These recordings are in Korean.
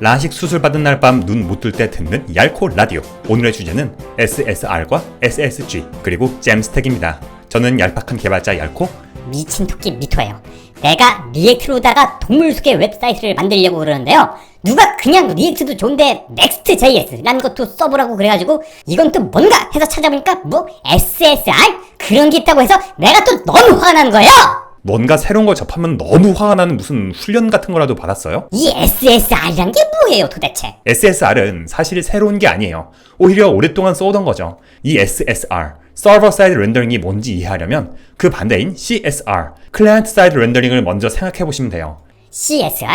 라식 수술 받은 날 밤 눈 못 뜰 때 듣는 얄코 라디오. 오늘의 주제는 SSR과 SSG 그리고 잼스택입니다. 저는 얄팍한 개발자 얄코. 미친 토끼 미토예요. 내가 리액트로다가 동물 소개 웹사이트를 만들려고 그러는데요. 누가 그냥 리액트도 좋은데 Next.js라는 것도 써보라고 그래가지고 이건 또 뭔가 해서 찾아보니까 뭐 SSR? 그런 게 있다고 해서 내가 또 너무 화가 나는 거예요. 뭔가 새로운 걸 접하면 너무 화가 나는 무슨 훈련 같은 거라도 받았어요? 이 SSR이란 게 뭐예요 도대체? SSR은 사실 새로운 게 아니에요. 오히려 오랫동안 써오던 거죠. 이 SSR, 서버 사이드 렌더링이 뭔지 이해하려면 그 반대인 CSR, 클라이언트 사이드 렌더링을 먼저 생각해보시면 돼요. CSR?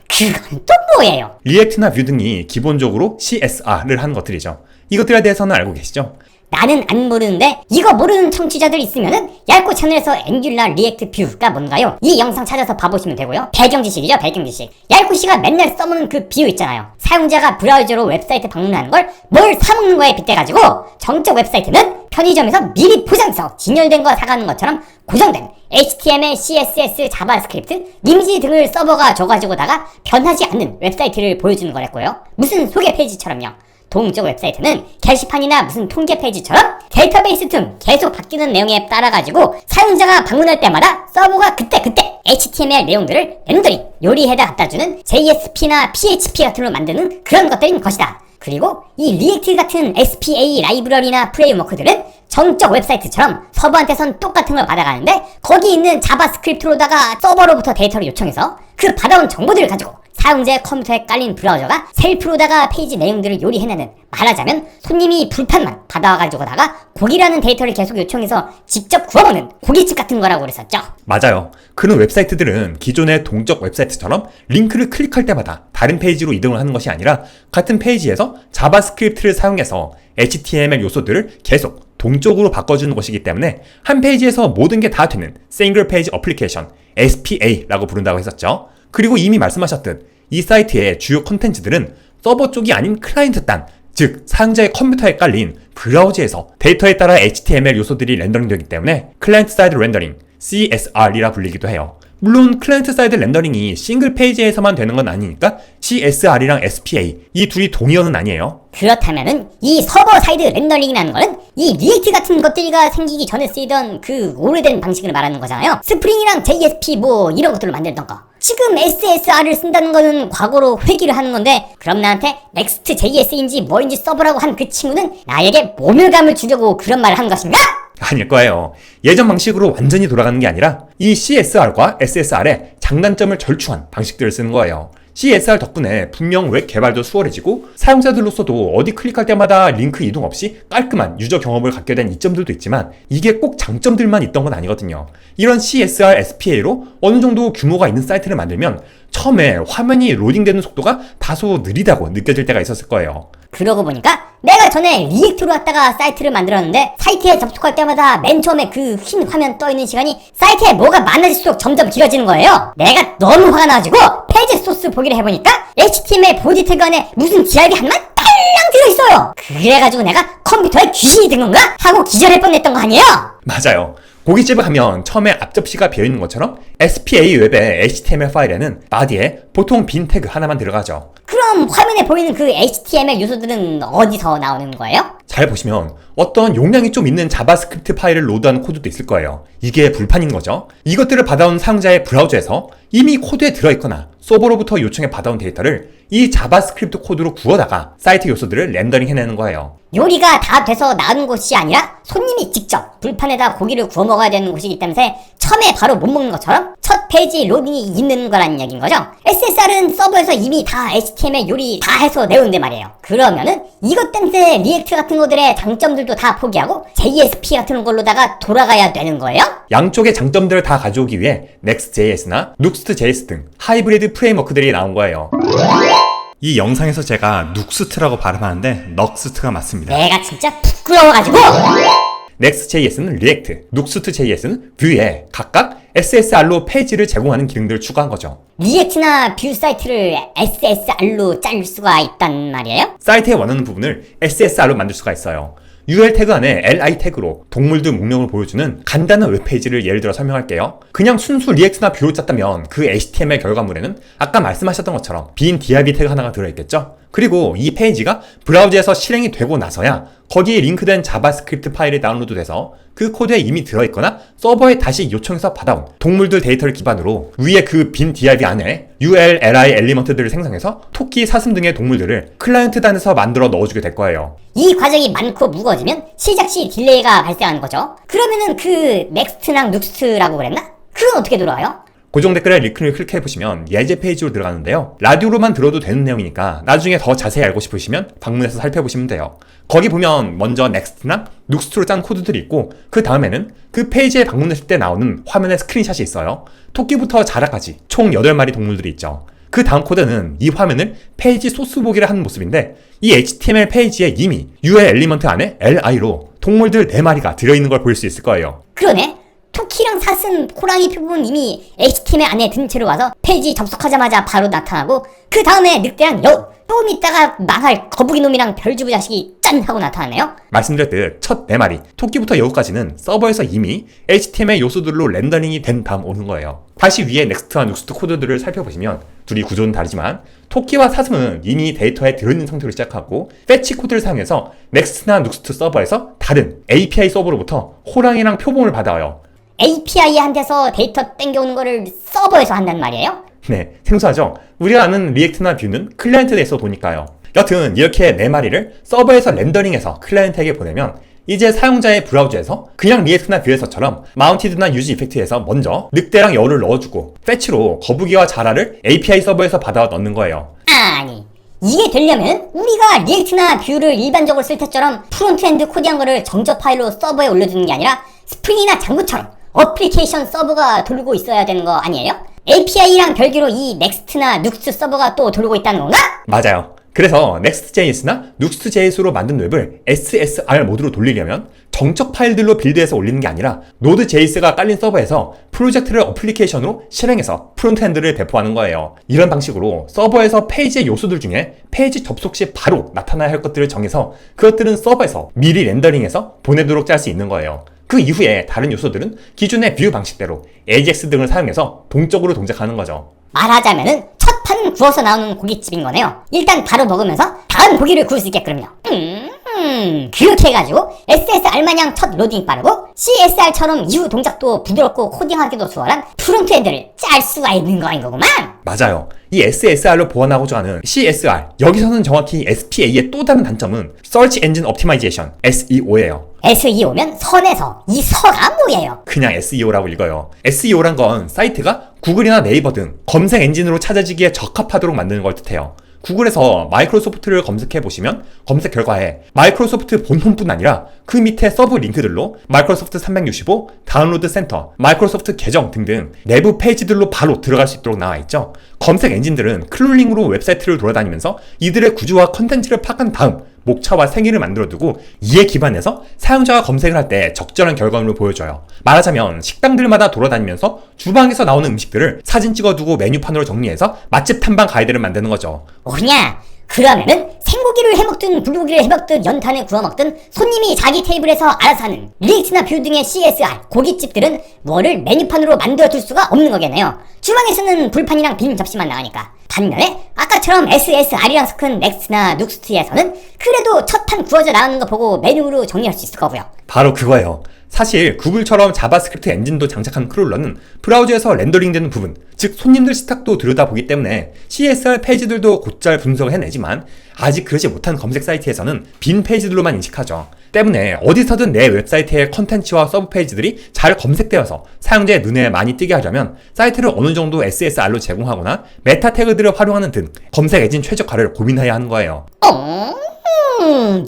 그건 또 뭐예요? 리액트나 뷰 등이 기본적으로 CSR을 하는 것들이죠. 이것들에 대해서는 알고 계시죠? 나는 안 모르는데 이거 모르는 청취자들 있으면은 얄코 채널에서 앵귤라 리액트 뷰가 뭔가요? 이 영상 찾아서 봐보시면 되고요. 배경지식이죠, 배경지식. 얄코 씨가 맨날 써먹는 그 뷰 있잖아요. 사용자가 브라우저로 웹사이트 방문하는 걸 뭘 사먹는 거에 빗대가지고 정적 웹사이트는 편의점에서 미리 포장해서 진열된 거 사가는 것처럼 고정된 HTML, CSS, 자바스크립트, 이미지 등을 서버가 줘가지고다가 변하지 않는 웹사이트를 보여주는 거랬고요. 무슨 소개 페이지처럼요. 동적 웹사이트는 게시판이나 무슨 통계 페이지처럼 데이터베이스 등 계속 바뀌는 내용에 따라가지고 사용자가 방문할 때마다 서버가 그때 HTML 내용들을 렌더링, 요리해다 갖다주는 JSP나 PHP 같은 걸 만드는 그런 것들인 것이다. 그리고 이 리액트 같은 SPA 라이브러리나 프레임워크들은 정적 웹사이트처럼 서버한테선 똑같은 걸 받아가는데 거기 있는 자바스크립트로다가 서버로부터 데이터를 요청해서 그 받아온 정보들을 가지고 사용자의 컴퓨터에 깔린 브라우저가 셀프로다가 페이지 내용들을 요리해내는, 말하자면 손님이 불판만 받아와가지고다가 고기라는 데이터를 계속 요청해서 직접 구워먹는 고깃집 같은 거라고 그랬었죠. 맞아요. 그런 웹사이트들은 기존의 동적 웹사이트처럼 링크를 클릭할 때마다 다른 페이지로 이동을 하는 것이 아니라 같은 페이지에서 자바스크립트를 사용해서 HTML 요소들을 계속 동적으로 바꿔주는 것이기 때문에 한 페이지에서 모든 게 다 되는 싱글 페이지 어플리케이션, SPA라고 부른다고 했었죠. 그리고 이미 말씀하셨듯 이 사이트의 주요 콘텐츠들은 서버 쪽이 아닌 클라이언트 딴, 즉 사용자의 컴퓨터에 깔린 브라우저에서 데이터에 따라 HTML 요소들이 렌더링 되기 때문에 클라이언트 사이드 렌더링, CSR이라 불리기도 해요. 물론 클라이언트 사이드 렌더링이 싱글 페이지에서만 되는 건 아니니까 CSR이랑 SPA 이 둘이 동의어는 아니에요. 그렇다면은 이 서버 사이드 렌더링이라는 거는 이 리액트 같은 것들이가 생기기 전에 쓰이던 그 오래된 방식을 말하는 거잖아요. 스프링이랑 JSP 뭐 이런 것들을 만들던 거. 지금 SSR을 쓴다는 거는 과거로 회귀를 하는 건데 그럼 나한테 Next.js인지 뭐인지 써보라고 한 그 친구는 나에게 모멸감을 주려고 그런 말을 한 것인가? 아닐 거예요. 예전 방식으로 완전히 돌아가는 게 아니라 이 CSR과 SSR의 장단점을 절충한 방식들을 쓰는 거예요. CSR 덕분에 분명 웹 개발도 수월해지고 사용자들로서도 어디 클릭할 때마다 링크 이동 없이 깔끔한 유저 경험을 갖게 된 이점들도 있지만 이게 꼭 장점들만 있던 건 아니거든요. 이런 CSR, SPA로 어느 정도 규모가 있는 사이트를 만들면 처음에 화면이 로딩되는 속도가 다소 느리다고 느껴질 때가 있었을 거예요. 그러고 보니까 내가 전에 리액트로 갖다가 사이트를 만들었는데 사이트에 접속할 때마다 맨 처음에 그 흰 화면 떠있는 시간이 사이트에 뭐가 많아질수록 점점 길어지는 거예요. 내가 너무 화가 나가지고 페이지 소스 보기를 해보니까 HTML 보디 태그 안에 무슨 DRB 한만 딸랑 들어있어요. 그래가지고 내가 컴퓨터에 귀신이 든 건가? 하고 기절할 뻔했던 거 아니에요? 맞아요. 고깃집을 하면 처음에 앞접시가 비어있는 것처럼 SPA 웹의 HTML 파일에는 바디에 보통 빈 태그 하나만 들어가죠. 그럼 화면에 보이는 그 HTML 요소들은 어디서 나오는 거예요? 잘 보시면 어떤 용량이 좀 있는 자바스크립트 파일을 로드하는 코드도 있을 거예요. 이게 불판인 거죠. 이것들을 받아온 사용자의 브라우저에서 이미 코드에 들어있거나 서버로부터 요청해 받아온 데이터를 이 자바스크립트 코드로 구워다가 사이트 요소들을 렌더링 해내는 거예요. 요리가 다 돼서 나온 곳이 아니라 손님이 직접 불판에다 고기를 구워 먹어야 되는 곳이기 때문에 처음에 바로 못 먹는 것처럼 첫 페이지 로딩이 있는 거란 얘기인 거죠. SSR은 서버에서 이미 다 HTML 요리 다 해서 내온데 말이에요. 그러면은 이것 때문에 리액트 같은 것들의 장점들도 다 포기하고 JSP 같은 걸로다가 돌아가야 되는 거예요? 양쪽의 장점들을 다 가져오기 위해 Next.js나 Nuxt.js 등 하이브리드 프레임워크들이 나온 거예요. 이 영상에서 제가 눅스트라고 발음하는데 넉스트가 맞습니다. 내가 진짜 부끄러워가지고. Next.js는 React, Nuxt.js는 Vue에 각각 SSR로 페이지를 제공하는 기능들을 추가한 거죠. 리액트나 뷰 사이트를 SSR로 자를 수가 있단 말이에요? 사이트에 원하는 부분을 SSR로 만들 수가 있어요. UL 태그 안에 li 태그로 동물들 목록을 보여주는 간단한 웹페이지를 예를 들어 설명할게요. 그냥 순수 리액트나 뷰로 짰다면 그 HTML 결과물에는 아까 말씀하셨던 것처럼 빈 div 태그 하나가 들어있겠죠? 그리고 이 페이지가 브라우저에서 실행이 되고 나서야 거기에 링크된 자바스크립트 파일이 다운로드돼서 그 코드에 이미 들어있거나 서버에 다시 요청해서 받아온 동물들 데이터를 기반으로 위에 그 빈 div 안에 ul, li 엘리먼트들을 생성해서 토끼, 사슴 등의 동물들을 클라이언트 단에서 만들어 넣어주게 될 거예요. 이 과정이 많고 무거워지면 시작 시 딜레이가 발생하는 거죠. 그러면은 그 넥스트랑 눅스트라고 그랬나? 그건 어떻게 돌아와요? 고정 댓글에 링크를 클릭해보시면 예제 페이지로 들어가는데요. 라디오로만 들어도 되는 내용이니까 나중에 더 자세히 알고 싶으시면 방문해서 살펴보시면 돼요. 거기 보면 먼저 넥스트나 눅스트로 짠 코드들이 있고 그 다음에는 그 페이지에 방문했을 때 나오는 화면의 스크린샷이 있어요. 토끼부터 자라까지 총 8마리 동물들이 있죠. 그 다음 코드는 이 화면을 페이지 소스 보기를 하는 모습인데 이 HTML 페이지에 이미 UL 엘리먼트 안에 li로 동물들 4마리가 들어있는 걸 볼 수 있을 거예요. 그러네. 토끼랑 사슴, 호랑이 표본은 이미 HTML 안에 든 채로 와서 페이지 접속하자마자 바로 나타나고 그 다음에 늑대랑 여우, 좀 있다가 망할 거북이 놈이랑 별주부 자식이 짠 하고 나타나네요. 말씀드렸듯 첫 4마리, 토끼부터 여우까지는 서버에서 이미 HTML 요소들로 렌더링이 된 다음 오는 거예요. 다시 위에 넥스트와 눅스트 코드들을 살펴보시면 둘이 구조는 다르지만 토끼와 사슴은 이미 데이터에 들어있는 상태로 시작하고 패치 코드를 사용해서 넥스트나 눅스트 서버에서 다른 API 서버로부터 호랑이랑 표본을 받아와요. API한테서 데이터 땡겨오는 거를 서버에서 한단 말이에요? 네, 생소하죠? 우리가 아는 리액트나 뷰는 클라이언트에서 도니까요. 여튼 이렇게 4마리를 서버에서 렌더링해서 클라이언트에게 보내면 이제 사용자의 브라우저에서 그냥 리액트나 뷰에서처럼 마운티드나 유지 이펙트에서 먼저 늑대랑 여우를 넣어주고 패치로 거북이와 자라를 API 서버에서 받아와 넣는 거예요. 아니, 이게 되려면 우리가 리액트나 뷰를 일반적으로 쓸 때처럼 프론트엔드 코디한 거를 정저 파일로 서버에 올려주는 게 아니라 스프링이나 장구처럼 어플리케이션 서버가 돌고 있어야 되는 거 아니에요? API랑 별개로 이 넥스트나 눅스트 서버가 또 돌고 있다는 건가? 맞아요. 그래서 Next.js나 Nuxt.js로 만든 웹을 SSR 모드로 돌리려면 정적 파일들로 빌드해서 올리는 게 아니라 Node.js가 깔린 서버에서 프로젝트를 어플리케이션으로 실행해서 프론트엔드를 배포하는 거예요. 이런 방식으로 서버에서 페이지의 요소들 중에 페이지 접속 시 바로 나타나야 할 것들을 정해서 그것들은 서버에서 미리 렌더링해서 보내도록 짤 수 있는 거예요. 그 이후에 다른 요소들은 기존의 뷰 방식대로 AJAX 등을 사용해서 동적으로 동작하는 거죠. 말하자면은 첫 판은 구워서 나오는 고깃집인 거네요. 일단 바로 먹으면서 다음 고기를 구울 수 있게끔요. 그렇게 해가지고 SSR 마냥 첫 로딩 빠르고 CSR처럼 이후 동작도 부드럽고 코딩하기도 수월한 프론트엔드를 짤 수가 있는 거인 거구만. 맞아요. 이 SSR로 보완하고자 하는 CSR, 여기서는 정확히 SPA의 또 다른 단점은 Search Engine Optimization, SEO예요. SEO면 선에서, 이 서가 뭐예요? 그냥 SEO라고 읽어요. SEO란 건 사이트가 구글이나 네이버 등 검색 엔진으로 찾아지기에 적합하도록 만드는 걸 뜻해요. 구글에서 마이크로소프트를 검색해보시면 검색 결과에 마이크로소프트 본홈뿐 아니라 그 밑에 서브 링크들로 마이크로소프트 365, 다운로드 센터, 마이크로소프트 계정 등등 내부 페이지들로 바로 들어갈 수 있도록 나와있죠. 검색 엔진들은 클롤링으로 웹사이트를 돌아다니면서 이들의 구조와 컨텐츠를 파악한 다음 목차와 생일을 만들어두고 이에 기반해서 사용자가 검색을 할 때 적절한 결과물을 보여줘요. 말하자면 식당들마다 돌아다니면서 주방에서 나오는 음식들을 사진 찍어두고 메뉴판으로 정리해서 맛집 탐방 가이드를 만드는 거죠. 뭐냐? 그러면은 생고기를 해먹든 불고기를 해먹든 연탄을 구워먹든 손님이 자기 테이블에서 알아서 하는 리액트나 뷰 등의 CSR 고깃집들은 뭐를 메뉴판으로 만들어둘 수가 없는 거겠네요. 주방에서는 불판이랑 빈 접시만 나가니까. 반면에 아까처럼 SSR이랑 섞은 넥스트나 눅스트에서는 그래도 첫 판 구워져 나오는 거 보고 메뉴로 정리할 수 있을 거고요. 바로 그거예요. 사실 구글처럼 자바스크립트 엔진도 장착한 크롤러는 브라우저에서 렌더링되는 부분, 즉 손님들 시탁도 들여다보기 때문에 CSR 페이지들도 곧잘 분석을 해내지만 아직 그러지 못한 검색 사이트에서는 빈 페이지들로만 인식하죠. 때문에 어디서든 내 웹사이트의 컨텐츠와 서브 페이지들이 잘 검색되어서 사용자의 눈에 많이 띄게 하려면 사이트를 어느 정도 SSR로 제공하거나 메타 태그들을 활용하는 등 검색 엔진 최적화를 고민해야 하는 거예요.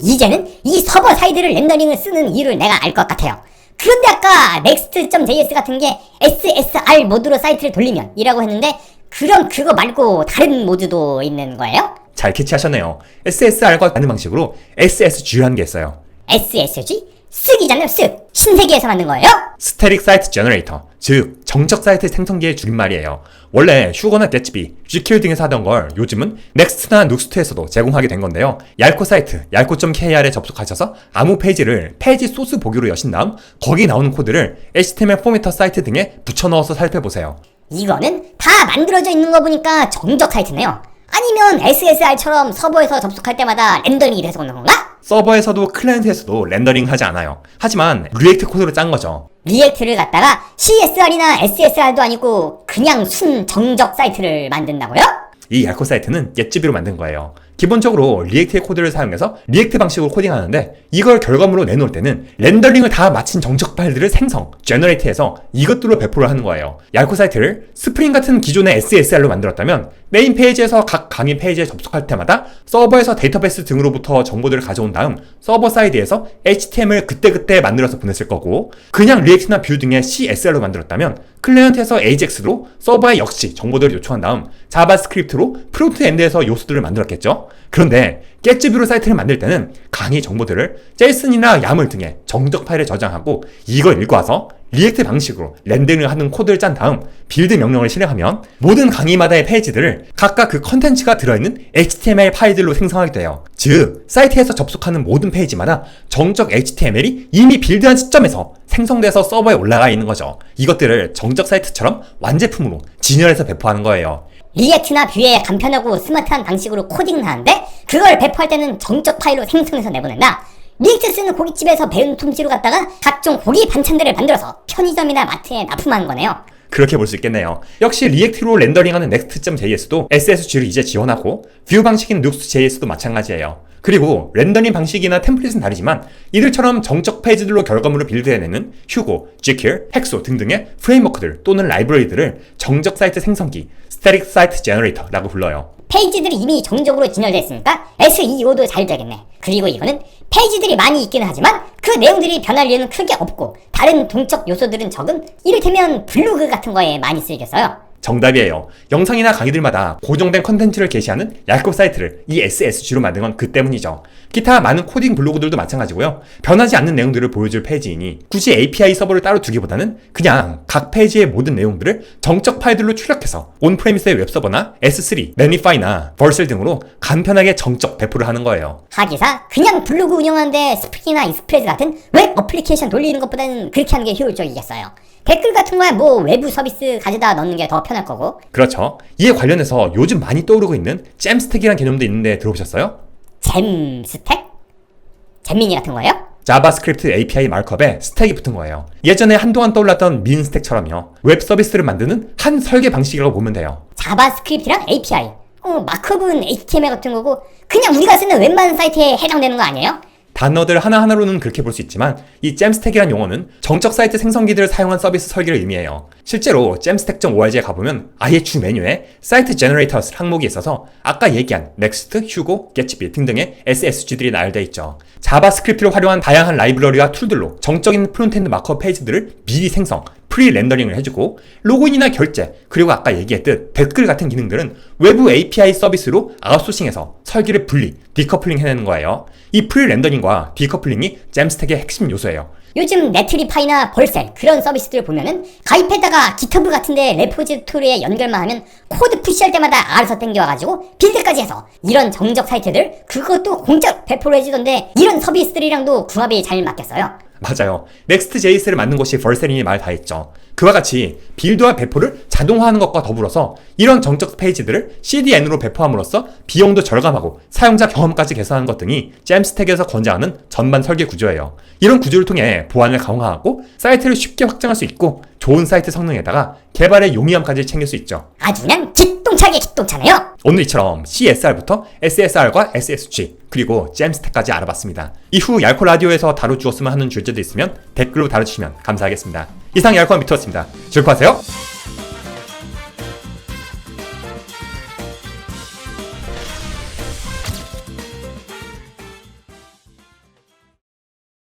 이제는 이 서버 사이드를 렌더링을 쓰는 이유를 내가 알 것 같아요. 그런데 아까 next.js 같은 게 SSR 모드로 사이트를 돌리면 이라고 했는데 그럼 그거 말고 다른 모드도 있는 거예요? 잘 캐치하셨네요. SSR과 다른 방식으로 SSG라는 게 있어요. SSG? 쓱이잖아요, 쓱! 신세계에서 만든 거예요? 스태틱 사이트 제너레이터, 즉 정적 사이트 생성기의 줄임말이에요. 원래 슈거나 겟츠비, GQ 등에서 하던 걸 요즘은 넥스트나 누스트에서도 제공하게 된 건데요. 얄코 사이트 얄코.kr에 접속하셔서 아무 페이지를 페이지 소스 보기로 여신 다음 거기 나오는 코드를 HTML 포매터 사이트 등에 붙여넣어서 살펴보세요. 이거는 다 만들어져 있는 거 보니까 정적 사이트네요. 아니면 SSR처럼 서버에서 접속할 때마다 렌더링이 돼서 오는 건가? 서버에서도 클라이언트에서도 렌더링 하지 않아요. 하지만 리액트 코드로 짠 거죠. 리액트를 갖다가 CSR이나 SSR도 아니고 그냥 순 정적 사이트를 만든다고요? 이 얄코 사이트는 겟즈비로 만든 거예요. 기본적으로 리액트의 코드를 사용해서 리액트 방식으로 코딩하는데 이걸 결과물로 내놓을 때는 렌더링을 다 마친 정적 파일들을 생성, 제너레이트해서 이것들로 배포를 하는 거예요. 얄코 사이트를 스프링 같은 기존의 SSR로 만들었다면 메인 페이지에서 각 강의 페이지에 접속할 때마다 서버에서 데이터베이스 등으로부터 정보들을 가져온 다음 서버 사이드에서 HTML 그때그때 만들어서 보냈을 거고, 그냥 리액트나 뷰 등의 CSR로 만들었다면 클라이언트에서 AJAX로 서버에 역시 정보들을 요청한 다음 자바스크립트로 프론트엔드에서 요소들을 만들었겠죠. 그런데 겟즈뷰로 사이트를 만들 때는 강의 정보들을 JSON이나 YAML 등의 정적 파일에 저장하고 이걸 읽고 와서 리액트 방식으로 렌더링을 하는 코드를 짠 다음 빌드 명령을 실행하면 모든 강의마다의 페이지들을 각각 그 컨텐츠가 들어있는 HTML 파일들로 생성하게 돼요. 즉, 사이트에서 접속하는 모든 페이지마다 정적 HTML이 이미 빌드한 시점에서 생성돼서 서버에 올라가 있는 거죠. 이것들을 정적 사이트처럼 완제품으로 진열해서 배포하는 거예요. 리액트나 뷰에 간편하고 스마트한 방식으로 코딩을 하는데 그걸 배포할 때는 정적 파일로 생성해서 내보낸다. 리액트 쓰는 고깃집에서 배운 솜씨로 갖다가 각종 고기 반찬들을 만들어서 편의점이나 마트에 납품하는 거네요. 그렇게 볼 수 있겠네요. 역시 리액트로 렌더링하는 Next.js도 SSG를 이제 지원하고 뷰 방식인 Nuxt.js도 마찬가지예요. 그리고 렌더링 방식이나 템플릿은 다르지만 이들처럼 정적 페이지들로 결과물을 빌드해내는 휴고, GQ, 헥소 등등의 프레임워크들 또는 라이브러리들을 정적 사이트 생성기, Static Site Generator라고 불러요. 페이지들이 이미 정적으로 진열되어 있으니까 SEO도 잘 되겠네. 그리고 이거는 페이지들이 많이 있기는 하지만 그 내용들이 변할 일은 크게 없고 다른 동적 요소들은 적은 이를테면 블로그 같은 거에 많이 쓰이겠어요. 정답이에요. 영상이나 강의들마다 고정된 컨텐츠를 게시하는 얄코 사이트를 이 SSG로 만든 건 그 때문이죠. 기타 많은 코딩 블로그들도 마찬가지고요. 변하지 않는 내용들을 보여줄 페이지이니 굳이 API 서버를 따로 두기보다는 그냥 각 페이지의 모든 내용들을 정적 파일들로 출력해서 온프레미스의 웹서버나 S3, 매니파이나 벌셀 등으로 간편하게 정적 배포를 하는 거예요. 하기사 그냥 블로그 운영하는데 스프링이나 익스프레스 같은 웹 어플리케이션 돌리는 것보다는 그렇게 하는 게 효율적이겠어요. 댓글 같은 거야 뭐 외부 서비스 가져다 넣는 게 더 편할 거고. 그렇죠. 이에 관련해서 요즘 많이 떠오르고 있는 잼스택이라는 개념도 있는데 들어보셨어요? 잼스택? 잼미니 같은 거예요? 자바스크립트 API 마크업에 스택이 붙은 거예요. 예전에 한동안 떠올랐던 민스택처럼요. 웹 서비스를 만드는 한 설계 방식이라고 보면 돼요. 자바스크립트랑 API. 마크업은 HTML 같은 거고 그냥 우리가 쓰는 웬만한 사이트에 해당되는 거 아니에요? 단어들 하나하나로는 그렇게 볼 수 있지만 이 잼스택이라는 용어는 정적 사이트 생성기들을 사용한 서비스 설계를 의미해요. 실제로 잼스택.org에 가보면 아예 주 메뉴에 사이트 제너레이터스 항목이 있어서 아까 얘기한 넥스트, 휴고, 겟츠비 등등의 SSG들이 나열되어 있죠. 자바스크립트를 활용한 다양한 라이브러리와 툴들로 정적인 프론트엔드 마크업 페이지들을 미리 생성, 프리 렌더링을 해주고 로그인이나 결제, 그리고 아까 얘기했듯 댓글 같은 기능들은 외부 API 서비스로 아웃소싱해서 설계를 분리, 디커플링 해내는 거예요. 이 프리 렌더링과 디커플링이 잼스택의 핵심 요소예요. 요즘 네트리파이나 벌셀 그런 서비스들 보면은 가입했다가 기터브 같은데 레포지토리에 연결만 하면 코드 푸시할 때마다 알아서 땡겨와가지고 빌드까지 해서 이런 정적 사이트들 그것도 공짜로 배포를 해주던데 이런 서비스들이랑도 궁합이 잘 맞겠어요. 맞아요. Next.js를 만든 곳이 벌셀이니 말 다 했죠. 그와 같이 빌드와 배포를 자동화하는 것과 더불어서 이런 정적 페이지들을 CDN으로 배포함으로써 비용도 절감하고 사용자 경험까지 개선하는 것 등이 잼스택에서 권장하는 전반 설계 구조예요. 이런 구조를 통해 보안을 강화하고 사이트를 쉽게 확장할 수 있고 좋은 사이트 성능에다가 개발의 용이함까지 챙길 수 있죠. 아주 그냥 기똥차게 기똥차네요. 오늘 이처럼 CSR부터 SSR과 SSG 그리고 잼스택까지 알아봤습니다. 이후 얄코 라디오에서 다뤄주었으면 하는 주제도 있으면 댓글로 달아주시면 감사하겠습니다. 이상 얄코와 미투였습니다. 즐거워하세요.